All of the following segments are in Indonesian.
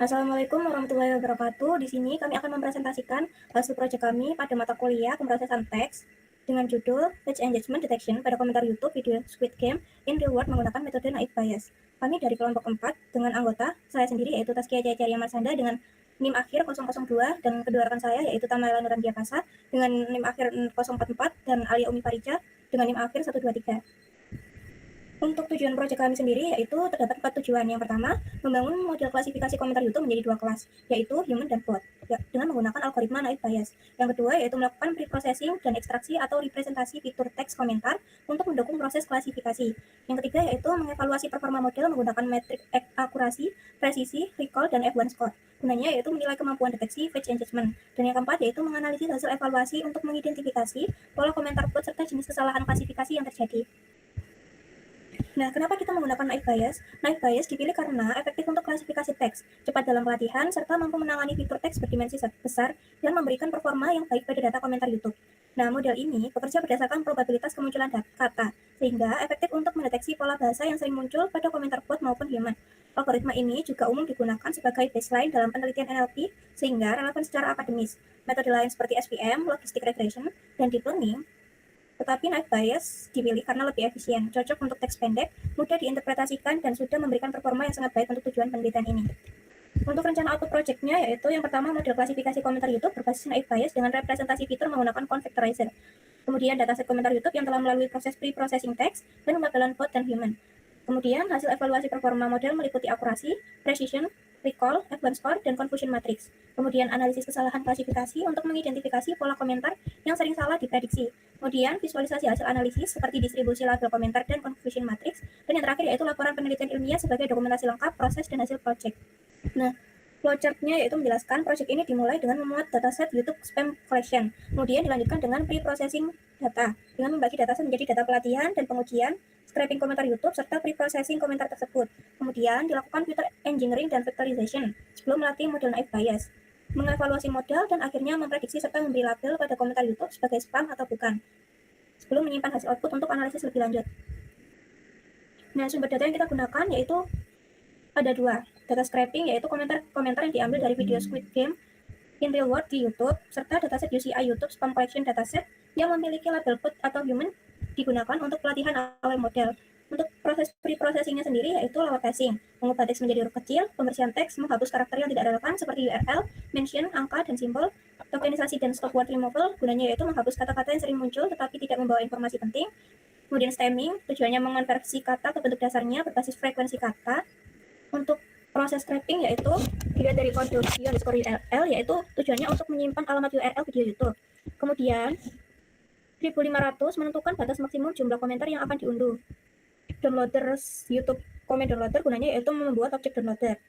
Assalamualaikum warahmatullahi wabarakatuh. Di sini kami akan mempresentasikan hasil proyek kami pada mata kuliah pemrosesan teks dengan judul Page Engagement Detection pada komentar YouTube video Squid Game in Real World menggunakan metode naive Bayes. Kami dari kelompok 4 dengan anggota saya sendiri yaitu Taskia Jaya Marsanda dengan NIM akhir 002 dan kedua rekan saya yaitu Tamara Nuran Diapasa dengan NIM akhir 044 dan Alia Umi Farica dengan NIM akhir 123. Untuk tujuan proyek kami sendiri yaitu terdapat 4 tujuan. Yang pertama, membangun model klasifikasi komentar YouTube menjadi 2 kelas, yaitu human dan bot, dengan menggunakan algoritma naive Bayes. Yang kedua yaitu melakukan pre-processing dan ekstraksi atau representasi fitur teks komentar untuk mendukung proses klasifikasi. Yang ketiga yaitu mengevaluasi performa model menggunakan metrik akurasi, presisi, recall, dan F1 score. Gunanya yaitu menilai kemampuan deteksi page engagement. Dan yang keempat yaitu menganalisis hasil evaluasi untuk mengidentifikasi pola komentar bot serta jenis kesalahan klasifikasi yang terjadi. Nah, kenapa kita menggunakan naive Bayes? Naive Bayes dipilih karena efektif untuk klasifikasi teks, cepat dalam pelatihan, serta mampu menangani fitur teks berdimensi besar dan memberikan performa yang baik pada data komentar YouTube. Nah, model ini bekerja berdasarkan probabilitas kemunculan kata, sehingga efektif untuk mendeteksi pola bahasa yang sering muncul pada komentar bot maupun human. Algoritma ini juga umum digunakan sebagai baseline dalam penelitian NLP, sehingga relevan secara akademis. Metode lain seperti SVM, Logistic Regression, dan Deep Learning tetapi naive Bayes dipilih karena lebih efisien, cocok untuk teks pendek, mudah diinterpretasikan, dan sudah memberikan performa yang sangat baik untuk tujuan penelitian ini. Untuk rencana output projectnya yaitu yang pertama model klasifikasi komentar YouTube berbasis naive Bayes dengan representasi fitur menggunakan convectorizer. Kemudian dataset komentar YouTube yang telah melalui proses pre-processing teks dan pembagian bot dan human. Kemudian hasil evaluasi performa model meliputi akurasi, precision, recall, F1 score, dan confusion matrix. Kemudian analisis kesalahan klasifikasi untuk mengidentifikasi pola komentar yang sering salah diprediksi. Kemudian visualisasi hasil analisis seperti distribusi label komentar dan confusion matrix. Dan yang terakhir yaitu laporan penelitian ilmiah sebagai dokumentasi lengkap, proses, dan hasil project. Nah, flowchart-nya yaitu menjelaskan proyek ini dimulai dengan memuat dataset YouTube spam collection. Kemudian dilanjutkan dengan pre-processing data dengan membagi dataset menjadi data pelatihan dan pengujian, scraping komentar YouTube, serta pre-processing komentar tersebut. Kemudian dilakukan filter engineering dan vectorization sebelum melatih model naive Bayes, mengevaluasi model, dan akhirnya memprediksi serta memberi label pada komentar YouTube sebagai spam atau bukan, sebelum menyimpan hasil output untuk analisis lebih lanjut. Nah, sumber data yang kita gunakan yaitu ada 2, data scraping yaitu komentar yang diambil dari video Squid Game in Real World di YouTube, serta dataset UCI YouTube Spam Collection Dataset yang memiliki label bot atau human digunakan untuk pelatihan awal model. Untuk proses pre-processingnya sendiri yaitu lewat casing, mengubah teks menjadi huruf kecil, pembersihan teks, menghapus karakter yang tidak relevan seperti URL, mention, angka, dan simbol, tokenisasi dan stop word removal, gunanya yaitu menghapus kata-kata yang sering muncul tetapi tidak membawa informasi penting. Kemudian stemming, tujuannya mengonversi kata ke bentuk dasarnya berbasis frekuensi kata. Untuk proses scraping yaitu dilihat dari kode video underscore URL yaitu tujuannya untuk menyimpan alamat URL video YouTube. Kemudian 1500 menentukan batas maksimum jumlah komentar yang akan diunduh. Downloaders YouTube comment downloader gunanya yaitu membuat objek downloader.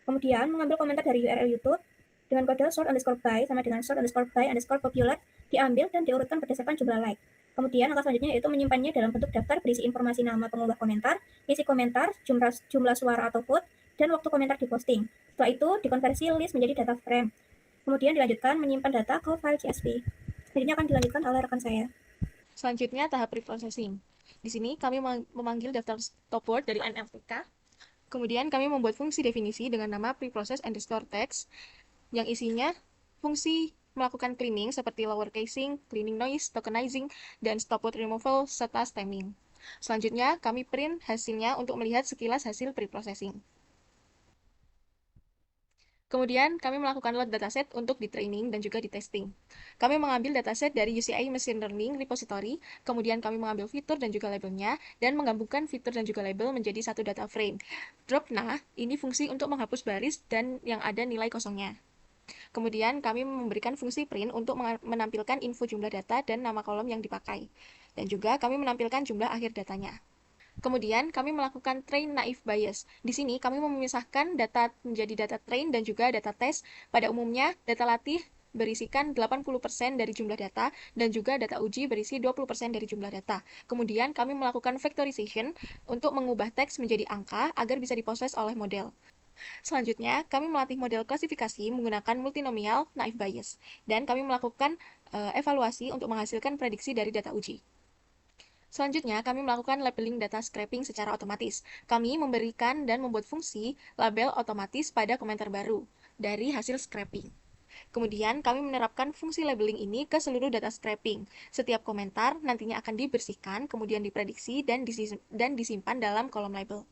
Kemudian mengambil komentar dari URL YouTube dengan kode sort underscore by sama dengan sort underscore by underscore popular diambil dan diurutkan berdasarkan jumlah like. Kemudian langkah selanjutnya yaitu menyimpannya dalam bentuk daftar berisi informasi nama pengubah komentar, isi komentar, jumlah suara atau vote, dan waktu komentar diposting. Setelah itu dikonversi list menjadi data frame. Kemudian dilanjutkan menyimpan data ke file CSV. Selanjutnya akan dilanjutkan oleh rekan saya. Selanjutnya tahap preprocessing. Di sini kami memanggil daftar stopword dari NLTK. Kemudian kami membuat fungsi definisi dengan nama preprocess underscore text yang isinya fungsi melakukan cleaning seperti lower casing, cleaning noise, tokenizing, dan stopword removal serta stemming. Selanjutnya kami print hasilnya untuk melihat sekilas hasil preprocessing. Kemudian, kami melakukan load dataset untuk di-training dan juga di-testing. Kami mengambil dataset dari UCI Machine Learning Repository, kemudian kami mengambil fitur dan juga labelnya, dan menggabungkan fitur dan juga label menjadi satu data frame. Drop nah, ini fungsi untuk menghapus baris dan yang ada nilai kosongnya. Kemudian, kami memberikan fungsi print untuk menampilkan info jumlah data dan nama kolom yang dipakai. Dan juga kami menampilkan jumlah akhir datanya. Kemudian, kami melakukan train naive Bayes. Di sini, kami memisahkan data menjadi data train dan juga data test. Pada umumnya, data latih berisikan 80% dari jumlah data dan juga data uji berisi 20% dari jumlah data. Kemudian, kami melakukan vectorization untuk mengubah teks menjadi angka agar bisa diproses oleh model. Selanjutnya, kami melatih model klasifikasi menggunakan multinomial naive Bayes, dan kami melakukan evaluasi untuk menghasilkan prediksi dari data uji. Selanjutnya, kami melakukan labeling data scraping secara otomatis. Kami memberikan dan membuat fungsi label otomatis pada komentar baru dari hasil scraping. Kemudian, kami menerapkan fungsi labeling ini ke seluruh data scraping. Setiap komentar nantinya akan dibersihkan, kemudian diprediksi, dan disimpan dalam kolom label.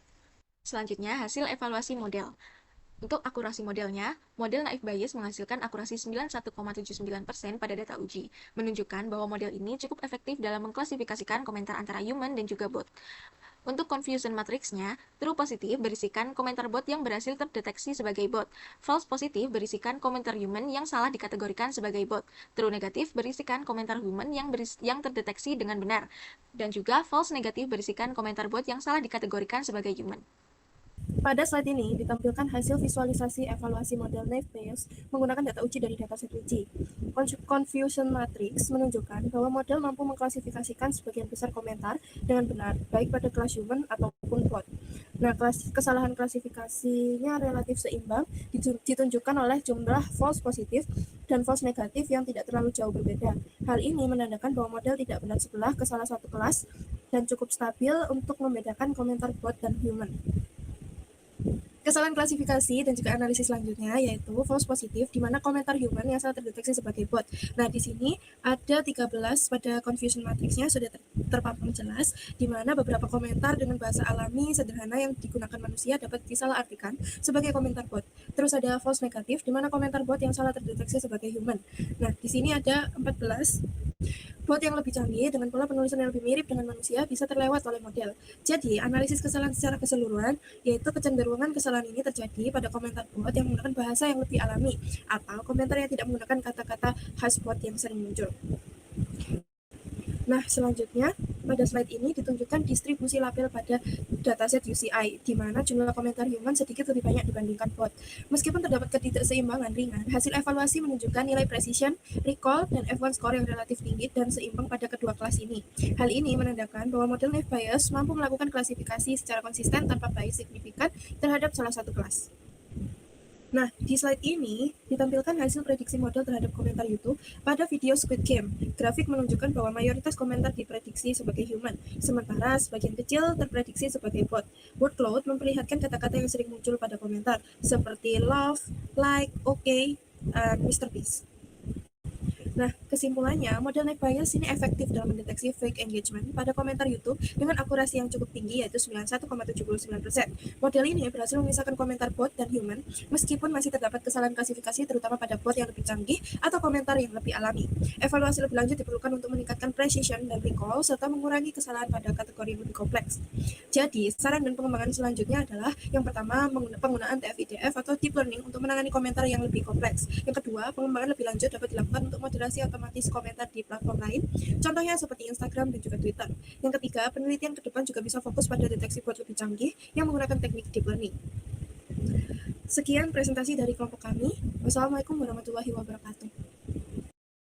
Selanjutnya, hasil evaluasi model. Untuk akurasi modelnya, model Naive Bayes menghasilkan akurasi 91,79% pada data uji, menunjukkan bahwa model ini cukup efektif dalam mengklasifikasikan komentar antara human dan juga bot. Untuk confusion matrixnya, true positif berisikan komentar bot yang berhasil terdeteksi sebagai bot, false positif berisikan komentar human yang salah dikategorikan sebagai bot, true negatif berisikan komentar human yang terdeteksi dengan benar, dan juga false negatif berisikan komentar bot yang salah dikategorikan sebagai human. Pada slide ini ditampilkan hasil visualisasi evaluasi model Naive Bayes menggunakan data uji dari dataset uji. Confusion matrix menunjukkan bahwa model mampu mengklasifikasikan sebagian besar komentar dengan benar, baik pada kelas human ataupun bot. Nah, kesalahan klasifikasinya relatif seimbang ditunjukkan oleh jumlah false positif dan false negatif yang tidak terlalu jauh berbeda. Hal ini menandakan bahwa model tidak benar sebelah ke salah satu kelas dan cukup stabil untuk membedakan komentar bot dan human. Kesalahan klasifikasi dan juga analisis selanjutnya yaitu false positif, di mana komentar human yang salah terdeteksi sebagai bot. Nah, di sini ada 13 pada confusion matrixnya sudah terpampang jelas, di mana beberapa komentar dengan bahasa alami sederhana yang digunakan manusia dapat disalahartikan sebagai komentar bot. Terus ada false negatif, di mana komentar bot yang salah terdeteksi sebagai human. Nah, di sini ada 14 bot yang lebih canggih dengan pola penulisan yang lebih mirip dengan manusia bisa terlewat oleh model. Jadi, analisis kesalahan secara keseluruhan yaitu kecenderungan kesalahan ini terjadi pada komentar bot yang menggunakan bahasa yang lebih alami atau komentar yang tidak menggunakan kata-kata khas bot yang sering muncul. Nah, selanjutnya pada slide ini ditunjukkan distribusi label pada dataset UCI, di mana jumlah komentar human sedikit lebih banyak dibandingkan bot. Meskipun terdapat ketidakseimbangan ringan, hasil evaluasi menunjukkan nilai precision, recall, dan F1 score yang relatif tinggi dan seimbang pada kedua kelas ini. Hal ini menandakan bahwa model Naive Bayes mampu melakukan klasifikasi secara konsisten tanpa bias signifikan terhadap salah satu kelas. Nah, di slide ini ditampilkan hasil prediksi model terhadap komentar YouTube pada video Squid Game. Grafik menunjukkan bahwa mayoritas komentar diprediksi sebagai human, sementara sebagian kecil terprediksi sebagai bot. Word cloud memperlihatkan kata-kata yang sering muncul pada komentar, seperti love, like, okay, dan Mr. Peace. Nah, kesimpulannya, model Naive Bayes ini efektif dalam mendeteksi fake engagement pada komentar YouTube dengan akurasi yang cukup tinggi yaitu 91,79%. Model ini berhasil memisahkan komentar bot dan human meskipun masih terdapat kesalahan klasifikasi terutama pada bot yang lebih canggih atau komentar yang lebih alami. Evaluasi lebih lanjut diperlukan untuk meningkatkan precision dan recall serta mengurangi kesalahan pada kategori yang lebih kompleks. Jadi, saran dan pengembangan selanjutnya adalah yang pertama penggunaan TF-IDF atau deep learning untuk menangani komentar yang lebih kompleks. Yang kedua, pengembangan lebih lanjut dapat dilakukan untuk moderasi otomatis komentar di platform lain, contohnya seperti Instagram dan juga Twitter. Yang ketiga, penelitian ke depan juga bisa fokus pada deteksi bot lebih canggih yang menggunakan teknik deep learning. Sekian presentasi dari kelompok kami. Wassalamualaikum warahmatullahi wabarakatuh.